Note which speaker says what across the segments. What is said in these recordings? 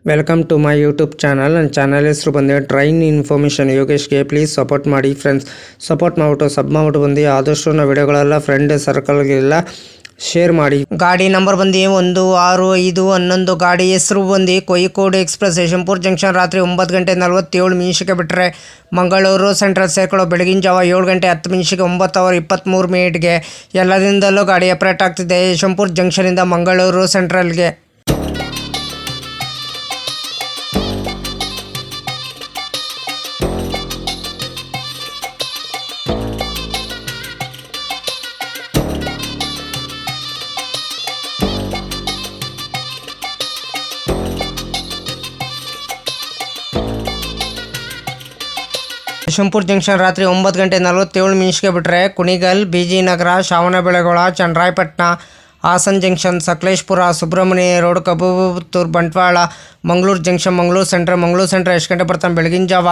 Speaker 1: Welcome to my YouTube channel. ನನ್ನ channel ಹೆಸರು ಬಂದು ಟ್ರೈನ್ ಇನ್ಫಾರ್ಮೇಷನ್ ಯೋಗೇಶ್ಗೆ. ಪ್ಲೀಸ್ ಸಪೋರ್ಟ್ ಮಾಡಿ ಫ್ರೆಂಡ್ಸ್. ಸಪೋರ್ಟ್ ಮಾಡಿಬಿಟ್ಟು ಸಬ್ ಮಾಡಿಬಿಟ್ಟು ಬಂದು ಆದಷ್ಟು ನಾವು ವಿಡಿಯೋಗಳೆಲ್ಲ ಫ್ರೆಂಡ್ ಸರ್ಕಲ್ಗೆಲ್ಲ ಶೇರ್ ಮಾಡಿ. ಗಾಡಿ ನಂಬರ್ ಬಂದು 16511. ಗಾಡಿ ಹೆಸರು ಬಂದು ಕೋಯಿಕೋಡ್ ಎಕ್ಸ್ಪ್ರೆಸ್ ಯಶವಂತಪುರ ಜಂಕ್ಷನ್. ರಾತ್ರಿ 9:47 ಬಿಟ್ಟರೆ ಮಂಗಳೂರು ಸೆಂಟ್ರಲ್ ಸೇರ್ಕೊಳ್ಳೋ ಬೆಳಗಿನ ಜಾವ 7:10 9:23 ಎಲ್ಲದಿಂದಲೂ ಗಾಡಿ ಆಪರೇಟ್ ಆಗ್ತಿದೆ ಯಶವಂತಪುರ ಜಂಕ್ಷನಿಂದ ಮಂಗಳೂರು ಸೆಂಟ್ರಲ್ಗೆ. ಯಶವಂತಪುರ ಜಂಕ್ಷನ್ ರಾತ್ರಿ 9:47 ಬಿಟ್ಟರೆ Kunigal, BG Nagar, Shravanabelagola, Channarayapatna, Hassan junction, Sakleshpur, Subrahmanya road, Kabakaputtur, Bantwal, Mangaluru junction, Mangaluru central ಎಷ್ಟು ಗಂಟೆ ಬರ್ತಾನೆ? ಬೆಳಗಿನ ಜಾವ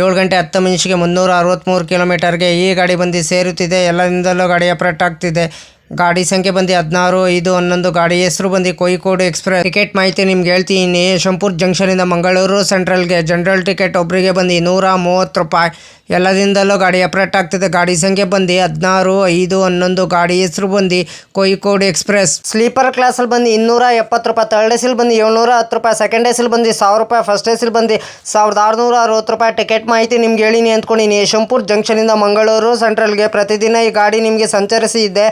Speaker 1: 7:10 363 ಕಿಲೋಮೀಟರ್ಗೆ ಈ ಗಾಡಿ ಬಂದು ಸೇರುತ್ತಿದೆ. ಎಲ್ಲದಿಂದಲೂ ಗಾಡಿ ಆಪರೇಟ್ ಆಗ್ತಿದೆ. ಗಾಡಿ ಸಂಖ್ಯೆ ಬಂದು 16511. ಗಾಡಿ ಹೆಸರು ಬಂದು ಕೋಯಿಕೋಡ್ ಎಕ್ಸ್ಪ್ರೆಸ್. ಟಿಕೆಟ್ ಮಾಹಿತಿ ನಿಮ್ಗೆ ಹೇಳ್ತೀನಿ. ಯಶವಂತಪುರ ಜಂಕ್ಷನಿಂದ ಮಂಗಳೂರು ಸೆಂಟ್ರಲ್ಗೆ ಜನರಲ್ ಟಿಕೆಟ್ ಒಬ್ಬರಿಗೆ ಬಂದು 130 ರೂಪಾಯಿ. ಎಲ್ಲದಿಂದಲೂ ಗಾಡಿ ಆಪರೇಟ್ ಆಗ್ತಿದೆ. ಗಾಡಿ ಸಂಖ್ಯೆ ಬಂದು 16511. ಗಾಡಿ ಹೆಸರು ಬಂದು ಕೋಯಿಕೋಡ್ ಎಕ್ಸ್ಪ್ರೆಸ್. ಸ್ಲೀಪರ್ ಕ್ಲಾಸಲ್ಲಿ ಬಂದು 270 ರೂಪಾಯಿ. ಥರ್ಡ್ ಎ ಸಿಲ್ ಬಂದು 710 ರೂಪಾಯಿ. ಸೆಕೆಂಡ್ ಎ ಸಿಲ್ ಬಂದು 1000 ರೂಪಾಯಿ. ಫಸ್ಟ್ ಎ ಸಿಲ್ ಬಂದು 1660 ರೂಪಾಯಿ. ಟಿಕೆಟ್ ಮಾಹಿತಿ ನಿಮ್ಗೆ ಹೇಳಿನಿ ಅಂದ್ಕೊಂಡಿನಿ. ಯಶವಂತಪುರ ಜಂಕ್ಷನಿಂದ ಮಂಗಳೂರು ಸೆಂಟ್ರಲ್ಗೆ ಪ್ರತಿದಿನ ಈ ಗಾಡಿ ನಿಮಗೆ ಸಂಚರಿಸಿ ಇದೆ.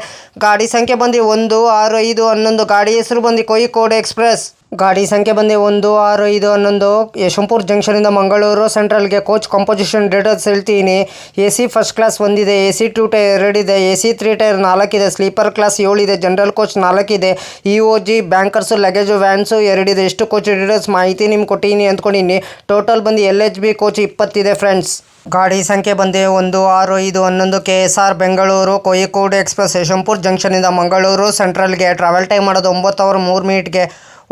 Speaker 1: ಗಾಡಿ ಸಂಖ್ಯೆ ಬಂದು 16511. ಗಾಡಿ ಹೆಸರು ಬಂದು ಕೋಯಿಕೋಡ್ ಎಕ್ಸ್ಪ್ರೆಸ್. ಗಾಡಿ ಸಂಖ್ಯೆ ಬಂದು 16511. ಯಶವಂತಪುರ ಜಂಕ್ಷನಿಂದ ಮಂಗಳೂರು ಸೆಂಟ್ರಲ್ಗೆ. ಕೋಚ್ ಕಂಪೋಸಿಷನ್ ಡೀಟೇಲ್ಸ್ ಹೇಳ್ತೀನಿ. ಎ ಸಿ ಫಸ್ಟ್ ಕ್ಲಾಸ್ 1 ಇದೆ, ಎ ಸಿ 2 ಟೈರ್ 2 ಇದೆ, ಎ ಸಿ 3 ಟೈರ್ 4 ಇದೆ, ಸ್ಲೀಪರ್ ಕ್ಲಾಸ್ 7 ಇದೆ, ಜನರಲ್ ಕೋಚ್ 4 ಇದೆ, EOG ಬ್ಯಾಂಕರ್ಸು, ಲಗೇಜು, ವ್ಯಾನ್ಸು 2 ಇದೆ. ಎಷ್ಟು ಕೋಚ್ ಡೀಟೇಲ್ಸ್ ಮಾಹಿತಿ ನಿಮ್ಗೆ ಕೊಟ್ಟಿನಿ ಅಂದ್ಕೊಂಡಿನಿ. ಟೋಟಲ್ ಬಂದು LHB ಕೋಚ್ 20 ಇದೆ ಫ್ರೆಂಡ್ಸ್. ಗಾಡಿ ಸಂಖ್ಯೆ ಬಂದು 16511. KSR ಬೆಂಗಳೂರು ಕೋಯಿಕೋಡ್ ಎಕ್ಸ್ಪ್ರೆಸ್ ಯಶವಂತಪುರ ಜಂಕ್ಷನಿಂದ ಮಂಗಳೂರು ಸೆಂಟ್ರಲ್ಗೆ. ಟ್ರಾವೆಲ್ ಟೈಮ್ ಮಾಡೋದು 9 ಅವರ್ 3 ಮಿನಿಟ್ಗೆ.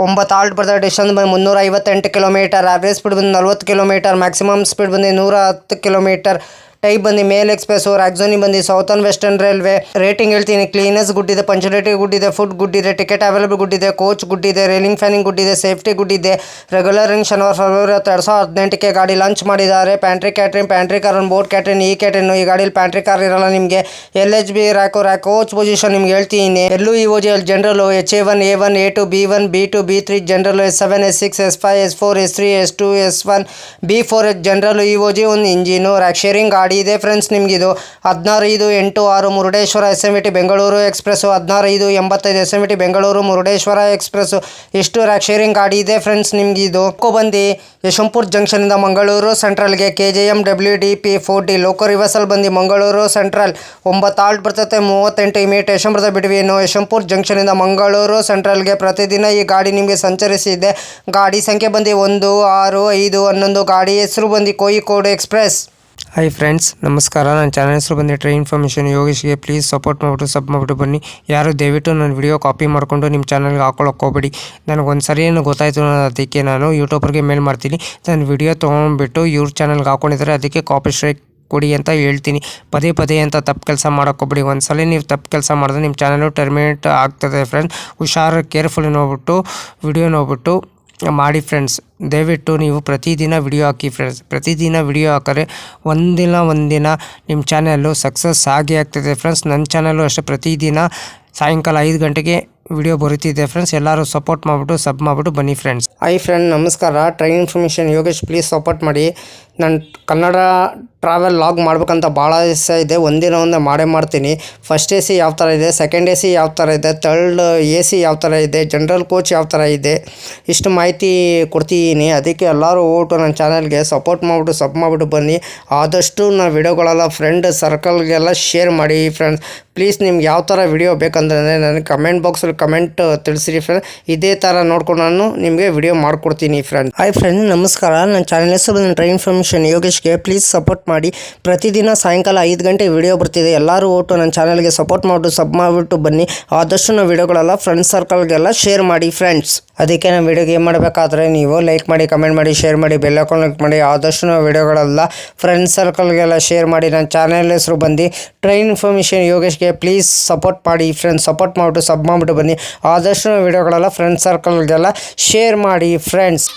Speaker 1: 9 ಆಲ್ಟ್ ಬರ್ತದೆ. ಡಿಸ್ಟೆನ್ಸ್ ಬಂದು 358 ಕಿಲೋಮೀಟರ್. ಆವ್ರೇಜ್ ಸ್ಪೀಡ್ ಬಂದು 40 ಕಿಲೋಮೀಟರ್. ಮ್ಯಾಕ್ಸಿಮಮ್ ಸ್ಪೀಡ್ ಬಂದು 110 ಕಿಲೋಮೀಟರ್. ಟೈಪ್ ಬಂದು ಮೇಲ್ ಎಕ್ಸ್ಪ್ರೆಸ್. ರಾಕ್ಝೋನಿ ಬಂದು ಸೌತರ್ನ್ ವೆಸ್ಟರ್ನ್ ರೈಲ್ವೆ. ರೇಟಿಂಗ್ ಹೇಳ್ತೀನಿ. ಕ್ಲೀನೆಸ್ ಗುಡ್ ಇದೆ, ಪಂಚುಲಿಟಿ ಗುಡ್ ಇದೆ, ಫುಡ್ ಗುಡ್ ಇದೆ, ಟಿಕೆಟ್ ಅವೈಲೇಬಲ್ ಗುಡ್ ಇದೆ, ಕೋಚ್ ಗುಡ್ ಇದೆ, ರೇಲಿಂಗ್ ಫ್ಯಾನಿಂಗ್ ಗುಡ್ ಇದೆ, ಸೇಫ್ಟಿ ಗುಡ್ ಇದೆ. ರೆಗ್ಯುಲರಿಂಗ್ ಶನಿವಾರ ಫೆಬ್ರವರಿ 2018 ಗಾಡಿ ಲಾಂಚ್ ಮಾಡಿದ್ದಾರೆ. Pantry catering, pantry car, boat catering, ಈ ಕ್ಯಾಟ್ರಿಂಗ್. ಈ ಗಾಡಿಯಲ್ಲಿ ಪ್ಯಾಂಟ್ರಿ ಕಾರ್ ಇರಲ್ಲ ನಿಮಗೆ. LHB ರ್ಯಾಕು ಕೋಚ್ ಪೊಸಿಷನ್ ನಿಮ್ಗೆ ಹೇಳ್ತೀನಿ. EOG general HA1, A1, A2, B1, B2, B3 general, S7, S6, S5, S4, S3, S2, S1, B4 general. EOG ಒಂದು engine. Rake sharing ಗಾಡಿ ಇದೆ ಫ್ರೆಂಡ್ಸ್. ನಿಮಗಿದು 16586 Murudeshwar SMT Bengaluru express. 16585 SMT Bengaluru Murudeshwar express. ಇಷ್ಟು rake sharing ಗಾಡಿ ಇದೆ friends. ನಿಮಗಿದು ಬಂದು ಯಶವಂತಪುರ ಜಂಕ್ಷನಿಂದ ಮಂಗಳೂರು ಸೆಂಟ್ರಲ್ಗೆ. KJM WDP 40 ಲೋಕೋ ರಿವರ್ಸಲ್ ಬಂದು ಮಂಗಳೂರು ಸೆಂಟ್ರಲ್. 9 ಆಲ್ಟ್ ಬರ್ತದೆ. 38 ಮಿನಿಟ್ ಯಶವಂತಪುರದ ಬಿಡುವೇನು. ಯಶವಂತಪುರ ಜಂಕ್ಷನಿಂದ ಮಂಗಳೂರು ಸೆಂಟ್ರಲ್ಗೆ ಪ್ರತಿದಿನ ಈ ಗಾಡಿ ನಿಮಗೆ ಸಂಚರಿಸಿದೆ. ಗಾಡಿ ಸಂಖ್ಯೆ ಬಂದು 16511. ಗಾಡಿ ಹೆಸರು ಬಂದು ಕೋಯಿಕೋಡ್ ಎಕ್ಸ್ಪ್ರೆಸ್. ಹಾಯ್ ಫ್ರೆಂಡ್ಸ್, ನಮಸ್ಕಾರ. ನನ್ನ ಚಾನಲ್ ಹೆಸರು ಬಂದು ಟ್ರೈನ್ ಇನ್ಫಾರ್ಮೇಷನ್ ಯೋಗೇಶ್ಗೆ. ಪ್ಲೀಸ್ ಸಪೋರ್ಟ್ ಮಾಡಿಬಿಟ್ಟು ಸಬ್ ಮಾಡಿಬಿಟ್ಟು ಬನ್ನಿ. ಯಾರು ದಯವಿಟ್ಟು ನನ್ನ ವಿಡಿಯೋ ಕಾಪಿ ಮಾಡಿಕೊಂಡು ನಿಮ್ಮ ಚಾನಲ್ಗೆ ಹಾಕೊಳ್ಳೋಕೆ ಹೋಗಬೇಡಿ. ನನಗೊಂದು ಸರಿ ಏನು ಗೊತ್ತಾಯಿತು, ಅದಕ್ಕೆ ನಾನು ಯೂಟ್ಯೂಬರ್ಗೆ ಮೇಲ್ ಮಾಡ್ತೀನಿ. ನನ್ನ ವಿಡಿಯೋ ತೊಗೊಂಡ್ಬಿಟ್ಟು ಇವ್ರ ಚಾನಲ್ಗೆ ಹಾಕೊಂಡಿದ್ದಾರೆ, ಅದಕ್ಕೆ ಕಾಪಿ ಸ್ಟ್ರೈಕ್ ಕೊಡಿ ಅಂತ ಹೇಳ್ತೀನಿ. ಪದೇ ಅಂತ ತಪ್ಪು ಕೆಲಸ ಮಾಡೋಕ್ಕೋಗ್ಬೇಡಿ. ಒಂದ್ಸಲ ನೀವು ತಪ್ಪು ಕೆಲಸ ಮಾಡಿದ್ರೆ ನಿಮ್ಮ ಚಾನಲು ಟರ್ಮಿನೇಟ್ ಆಗ್ತದೆ ಫ್ರೆಂಡ್ಸ್. ಹುಷಾರು, ಕೇರ್ಫುಲ್ ನೋಡ್ಬಿಟ್ಟು ವಿಡಿಯೋ ನೋಡ್ಬಿಟ್ಟು ಮಾಡಿ ಫ್ರೆಂಡ್ಸ್. ದಯವಿಟ್ಟು ನೀವು ಪ್ರತಿದಿನ ವಿಡಿಯೋ ಹಾಕಿ ಫ್ರೆಂಡ್ಸ್. ಪ್ರತಿದಿನ ವಿಡಿಯೋ ಹಾಕಿದ್ರೆ ಒಂದಿನ ನಿಮ್ಮ ಚಾನಲ್ಲು ಸಕ್ಸಸ್ ಆಗೇ ಆಗ್ತದೆ ಫ್ರೆಂಡ್ಸ್. ನನ್ನ ಚಾನಲ್ಲು ಅಷ್ಟೇ ಪ್ರತಿದಿನ ಸಾಯಂಕಾಲ 5 ಗಂಟೆಗೆ ವಿಡಿಯೋ ಬರುತ್ತಿದೆ ಫ್ರೆಂಡ್ಸ್. ಎಲ್ಲರೂ ಸಪೋರ್ಟ್ ಮಾಡಿಬಿಟ್ಟು ಸಬ್ ಮಾಡಿಬಿಟ್ಟು ಬನ್ನಿ ಫ್ರೆಂಡ್ಸ್. ಹಾಯ್ ಫ್ರೆಂಡ್, ನಮಸ್ಕಾರ. Train information Yogesh. Please support ಮಾಡಿ. ನಾನು ಕನ್ನಡ ಟ್ರಾವೆಲ್ ಲಾಗ್ ಮಾಡ್ಬೇಕಂತ ಭಾಳ ಇಷ್ಟ ಇದೆ. ಒಂದೇ ಮಾಡೇ ಮಾಡ್ತೀನಿ. ಫಸ್ಟ್ AC ಯಾವ ಥರ ಇದೆ, ಸೆಕೆಂಡ್ AC ಯಾವ ಥರ ಇದೆ, ಥರ್ಡ್ AC ಯಾವ ಥರ ಇದೆ, ಜನರಲ್ ಕೋಚ್ ಯಾವ ಥರ ಇದೆ, ಇಷ್ಟು ಮಾಹಿತಿ ಕೊಡ್ತೀನಿ. ಅದಕ್ಕೆ ಎಲ್ಲರೂ ಹೋಗ್ಬಿಟ್ಟು ನನ್ನ ಚಾನಲ್ಗೆ ಸಪೋರ್ಟ್ ಮಾಡಿಬಿಟ್ಟು ಸಬ್ ಮಾಡಿಬಿಟ್ಟು ಬನ್ನಿ. ಆದಷ್ಟು ನಾನು ವಿಡಿಯೋಗಳೆಲ್ಲ ಫ್ರೆಂಡ್ ಸರ್ಕಲ್ಗೆಲ್ಲ ಶೇರ್ ಮಾಡಿ ಫ್ರೆಂಡ್ಸ್. ಪ್ಲೀಸ್ ನಿಮ್ಗೆ ಯಾವ ಥರ ವಿಡಿಯೋ ಬೇಕಂದ್ರೆ ನನಗೆ ಕಮೆಂಟ್ ಬಾಕ್ಸಲ್ಲಿ ಕಮೆಂಟ್ ತಿಳಿಸಿರಿ ಫ್ರೆಂಡ್. ಇದೇ ಥರ ನೋಡ್ಕೊಂಡು ನಾನು ನಿಮಗೆ ವಿಡಿಯೋ ಮಾಡಿಕೊಡ್ತೀನಿ ಫ್ರೆಂಡ್. ಹಾಯ್ ಫ್ರೆಂಡ್, ನಮಸ್ಕಾರ. ನನ್ನ ಚಾನಲ್ ಹೆಸರು ಬಂದು ಟ್ರೈನ್ ಇನ್ಫಾರ್ಮೇಷನ್ ಯೋಗೇಶ್ಗೆ. ಪ್ಲೀಸ್ ಸಪೋರ್ಟ್ ಮಾಡಿ. ಪ್ರತಿದಿನ ಸಾಯಂಕಾಲ 5 ಗಂಟೆ ವಿಡಿಯೋ ಬರ್ತಿದೆ. ಎಲ್ಲರೂ ಒಟ್ಟು ನನ್ನ ಚಾನಲ್ಗೆ ಸಪೋರ್ಟ್ ಮಾಡಿಬಿಟ್ಟು ಸಬ್ ಮಾಡಿಬಿಟ್ಟು ಬನ್ನಿ. ಆದಷ್ಟು ನಾವು ವಿಡಿಯೋಗಳೆಲ್ಲ ಫ್ರೆಂಡ್ಸ್ ಸರ್ಕಲ್ಗೆಲ್ಲ ಶೇರ್ ಮಾಡಿ ಫ್ರೆಂಡ್ಸ್. ಅದಕ್ಕೆ ನಾವು ವಿಡಿಯೋಗೆ ಏನು ಮಾಡಬೇಕಾದ್ರೆ ನೀವು ಲೈಕ್ ಮಾಡಿ, ಕಮೆಂಟ್ ಮಾಡಿ, ಶೇರ್ ಮಾಡಿ, ಬೆಲ್ ಐಕಾನ್ ಕ್ಲಿಕ್ ಮಾಡಿ. ಆದಷ್ಟು ನಾವು ವಿಡಿಯೋಗಳೆಲ್ಲ ಫ್ರೆಂಡ್ಸ್ ಸರ್ಕಲ್ಗೆಲ್ಲ ಶೇರ್ ಮಾಡಿ. ನನ್ನ ಚಾನಲ್ ಹೆಸರು ಬಂದು ಟ್ರೈನ್ ಇನ್ಫಾರ್ಮೇಷನ್ ಯೋಗೇಶ್ಗೆ. ಪ್ಲೀಸ್ ಸಪೋರ್ಟ್ ಮಾಡಿ ಫ್ರೆಂಡ್ಸ್. ಸಪೋರ್ಟ್ ಮಾಡಿಬಿಟ್ಟು ಸಬ್ ಮಾಡಿಬಿಟ್ಟು ಬನ್ನಿ. ಆದಷ್ಟು ನಾವು ವಿಡಿಯೋಗಳೆಲ್ಲ ಫ್ರೆಂಡ್ಸ್ ಸರ್ಕಲ್ಗೆಲ್ಲ ಶೇರ್ ಮಾಡಿ ಫ್ರೆಂಡ್ಸ್.